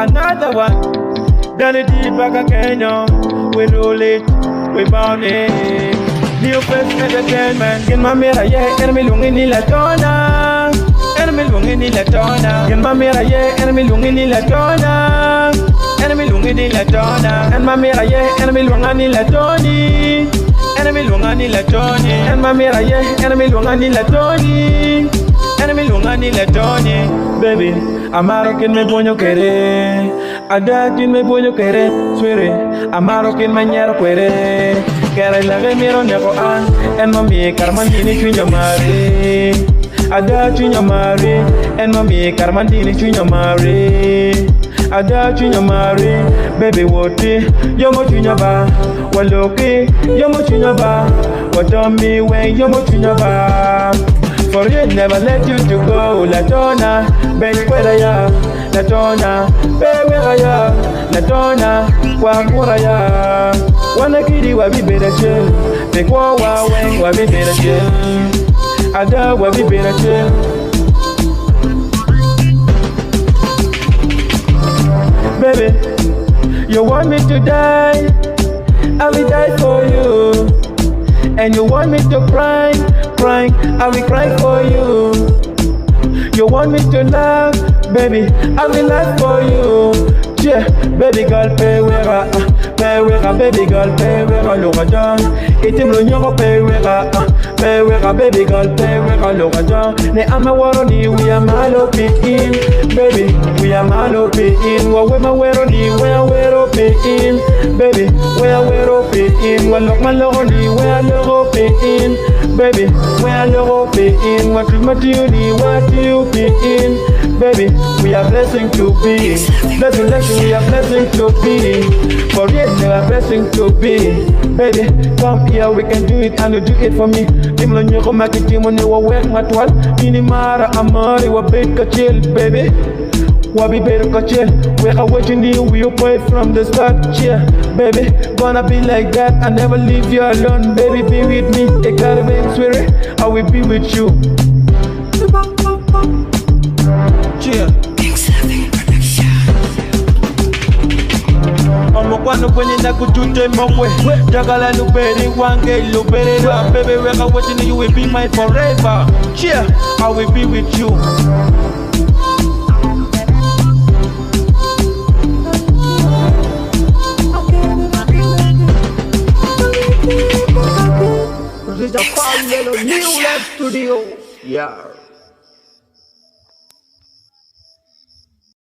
another one. Down the deep back Kenya, we roll it, we bound it. New face entertainment, get my mirror, yeah, enemy lung in Latona. Enemy lung in Latona. Get my mirror, yeah, enemy lung in Latona. Enemy lung in Latona. And my mirror, yeah, enemy lung in Latoni. Enemy lung in Latoni. And my mirror, yeah, enemy lung in Latoni. Enemy lung in Latoni. Baby, I'm Marocan, me bonyo kere. Adagin me bonyo kere. Sweere, I'm Marocan, my nyero quere. Kere lage miro neko an. And mami, karmandini chunya mare. Ada chunya mare. And mami, karmandini chunya mare. Ada chunya mare. Baby, woti, yomo chunya ba. Waloki, yomo chunya ba. Watomi, when yomo chunya ba. For you, never let you to go. Latona, Banyankole ya. Latona, Bagwere ya. Latona, Bagwere ya. Wanna kidi wa bi better chill. Take wa when wa bi better chill. Ada wa bi better chill. Baby, you want me to die? I will die for you. And you want me to cry? I will cry for you. You want me to laugh, baby, I will laugh for you. Yeah, baby girl, pewera, baby girl, pewera, lorajan. Itim lo nyoro pewera, baby girl, pewera, lorajan. Ne ama waro ni we are malopi in, baby, we are malopi in. Wa we ma wero ni we are wero pe in, baby, we are wero pe in. Wa lok ma loro ni we are loro pe in, baby, we are loro pe in. What you ni what you pe in, baby, we are blessing to be, blessing. We are blessing to be. For it, we are blessing to be. Baby, come here, we can do it and you do it for me. Timlo nyoko makitimo ni wa work matwal. Gimara amari wa bed ka chill, baby. Wa be better ka chill. We are watching you, we play from the start. Yeah, baby, gonna be like that. I never leave you alone, baby. Be with me. It gotta be sweet. I will be with you. Yeah. Omokwano kwenye na kutute mokwe. Jagala luberi wange luberi wa. Baby, we're watching you will be mine forever. Cheer, I will be with you. This is a fun little new lab studio. Yeah.